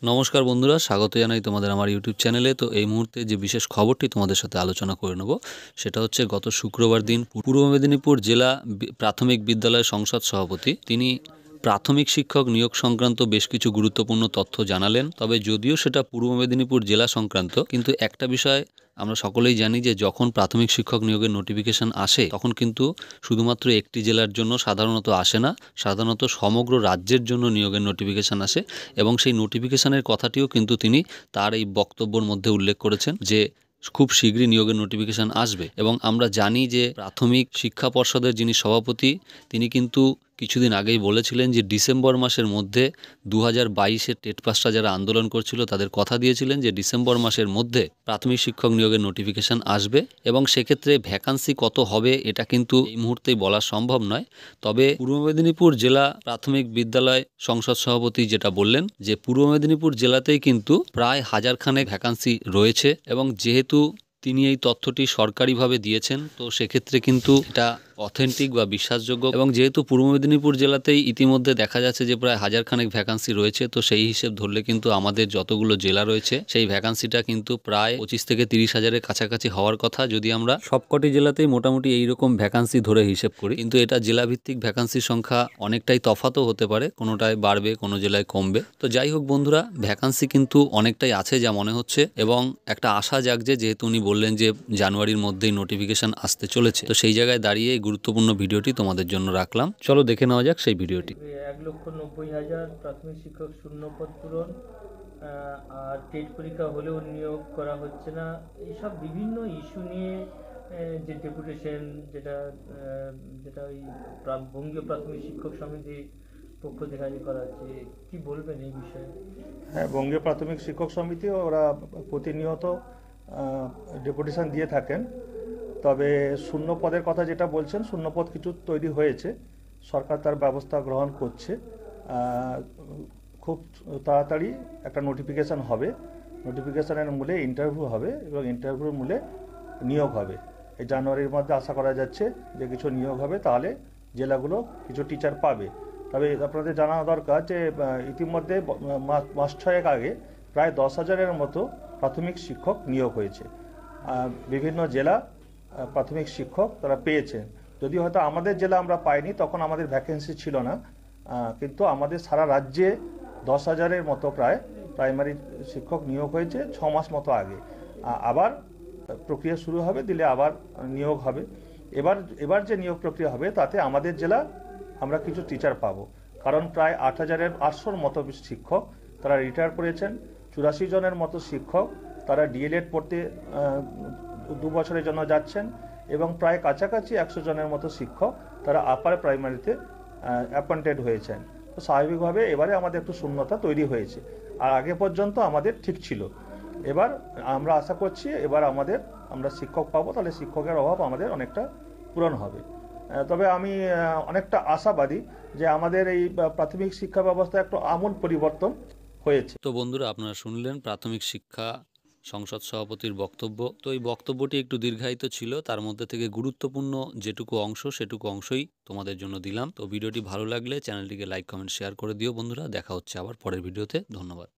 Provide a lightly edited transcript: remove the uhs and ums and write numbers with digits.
নমস্কার বন্ধুরা, স্বাগত জানাই তোমাদের আমার ইউটিউব চ্যানেলে। তো এই মুহূর্তে যে বিশেষ খবরটি তোমাদের সাথে আলোচনা করে নেব সেটা হচ্ছে গত শুক্রবার দিন পূর্ব মেদিনীপুর জেলা প্রাথমিক বিদ্যালয় সংসদ সভাপতি তিনি প্রাথমিক শিক্ষক নিয়োগ সংক্রান্ত বেশ কিছু গুরুত্বপূর্ণ তথ্য জানালেন। তবে যদিও সেটা পূর্ব মেদিনীপুর জেলা সংক্রান্ত, কিন্তু একটা বিষয় আমরা সকলেই জানি যে যখন প্রাথমিক শিক্ষক নিয়োগের নোটিফিকেশন আসে তখন কিন্তু শুধুমাত্র একটি জেলার জন্য সাধারণত আসে না, সাধারণত সমগ্র রাজ্যের জন্য নিয়োগের নোটিফিকেশন আসে। এবং সেই নোটিফিকেশনের কথাটিও কিন্তু তিনি তার এই বক্তব্যের মধ্যে উল্লেখ করেছেন যে খুব শীঘ্রই নিয়োগের নোটিফিকেশন আসবে। এবং আমরা জানি যে প্রাথমিক শিক্ষা পর্ষদের যিনি সভাপতি তিনি কিন্তু কিছুদিন আগেই বলেছিলেন যে ডিসেম্বর মাসের মধ্যে 2022-এর টেট পাসটা যারা আন্দোলন করছিল তাদের কথা দিয়েছিলেন যে ডিসেম্বর মাসের মধ্যে প্রাথমিক শিক্ষক নিয়োগের নোটিফিকেশন আসবে। এবং সেক্ষেত্রে ভ্যাকান্সি কত হবে এটা কিন্তু এই মুহূর্তেই বলা সম্ভব নয়। তবে পূর্ব মেদিনীপুর জেলা প্রাথমিক বিদ্যালয় সংসদ সভাপতি যেটা বললেন যে পূর্ব মেদিনীপুর জেলাতেই কিন্তু প্রায় 1000 খানেক ভ্যাকান্সি রয়েছে। এবং যেহেতু তিনি এই তথ্যটি সরকারিভাবে দিয়েছেন তো সেক্ষেত্রে কিন্তু এটা অথেন্টিক বা বিশ্বাসযোগ্য। এবং যেহেতু পূর্ব মেদিনীপুর জেলাতেই ইতিমধ্যে দেখা যাচ্ছে যে প্রায় 1000 খানেক ভ্যাকান্সি রয়েছে, তো সেই হিসেব ধরলে কিন্তু আমাদের যতগুলো জেলা রয়েছে সেই ভ্যাকান্সিটা কিন্তু প্রায় 25 থেকে 30 হাজারের কাছাকাছি হওয়ার কথা, যদি আমরা সবকটি জেলাতেই মোটামুটি এইরকম ভ্যাকান্সি ধরে হিসেব করি। কিন্তু এটা জেলাভিত্তিক ভ্যাকান্সির সংখ্যা অনেকটাই তফাতও হতে পারে, কোনোটায় বাড়বে কোনো জেলায় কমবে। তো যাই হোক বন্ধুরা, ভ্যাকান্সি কিন্তু অনেকটাই আছে যা মনে হচ্ছে। এবং একটা আশা জাগছে, যেহেতু উনি বললেন যে জানুয়ারির মধ্যেই নোটিফিকেশন আসতে চলেছে, তো সেই জায়গায় দাঁড়িয়ে গুরুত্বপূর্ণ ভিডিওটি তোমাদের জন্য রাখলাম। চলো দেখে নেওয়া যাক সেই ভিডিওটি। 1,90,000 প্রাথমিক শিক্ষক শূন্যপদ পূরণ, আর টেট পরীক্ষা হলেও নিয়োগ করা হচ্ছে না, এইসব বিভিন্ন ইস্যু নিয়ে যে ডেপুটেশন যেটা যেটা ওই বঙ্গীয় প্রাথমিক শিক্ষক সমিতি পক্ষ থেকে করা হচ্ছে, কি বলবেন এই বিষয়ে? হ্যাঁ, বঙ্গীয় প্রাথমিক শিক্ষক সমিতি ওরা প্রতিনিয়ত ডেপুটেশন দিয়ে থাকেন। তবে শূন্য পদের কথা যেটা বলছেন, শূন্য পদ কিছু তৈরি হয়েছে, সরকার তার ব্যবস্থা গ্রহণ করছে। খুব তাড়াতাড়ি একটা নোটিফিকেশান হবে, নোটিফিকেশানের মূলে ইন্টারভিউ হবে এবং ইন্টারভিউর মূলে নিয়োগ হবে। এই জানুয়ারির মধ্যে আশা করা যাচ্ছে যে কিছু নিয়োগ হবে, তাহলে জেলাগুলো কিছু টিচার পাবে। তবে আপনাদের জানা দরকার যে ইতিমধ্যে মাস ছয়েক আগে প্রায় 10,000-এর মতো প্রাথমিক শিক্ষক নিয়োগ হয়েছে। বিভিন্ন জেলা প্রাথমিক শিক্ষক তারা পেয়েছেন। যদি হয়তো আমাদের জেলা আমরা পাইনি, তখন আমাদের ভ্যাকেন্সি ছিল না, কিন্তু আমাদের সারা রাজ্যে 10,000-এর মতো প্রায় প্রাইমারি শিক্ষক নিয়োগ হয়েছে 6 মাস মতো আগে। আবার প্রক্রিয়া শুরু হবে, দিলে আবার নিয়োগ হবে। এবার যে নিয়োগ প্রক্রিয়া হবে তাতে আমাদের জেলা আমরা কিছু টিচার পাবো, কারণ প্রায় 8,800-এর মতো শিক্ষক তারা রিটায়ার করেছেন। 84 জনের মতো শিক্ষক তারা ডিএলএড পড়তে 2 বছরের জন্য যাচ্ছেন, এবং প্রায় কাছাকাছি 100 জনের মতো শিক্ষক তারা আপার প্রাইমারিতে অ্যাপয়েন্টেড হয়েছেন। তো স্বাভাবিকভাবে এবারে আমাদের একটু শূন্যতা তৈরি হয়েছে, আর আগে পর্যন্ত আমাদের ঠিক ছিল। এবার আমরা আশা করছি এবার আমরা শিক্ষক পাবো, তাহলে শিক্ষকের অভাব আমাদের অনেকটা পূরণ হবে। তবে আমি অনেকটা আশাবাদী যে আমাদের এই প্রাথমিক শিক্ষা ব্যবস্থায় একটু আমূল পরিবর্তন হয়েছে। তো বন্ধুরা, আপনারা শুনলেন প্রাথমিক শিক্ষা সংসদ সভাপতির বক্তব্য। তো এই বক্তব্যটি একটু দীর্ঘায়িত ছিল, তার মধ্যে থেকে গুরুত্বপূর্ণ যেটুকু অংশ সেটুকু অংশই তোমাদের জন্য দিলাম। তো ভিডিওটি ভালো লাগলে চ্যানেলটিকে লাইক, কমেন্ট, শেয়ার করে দিও বন্ধুরা। দেখা হচ্ছে আবার পরের ভিডিওতে। ধন্যবাদ।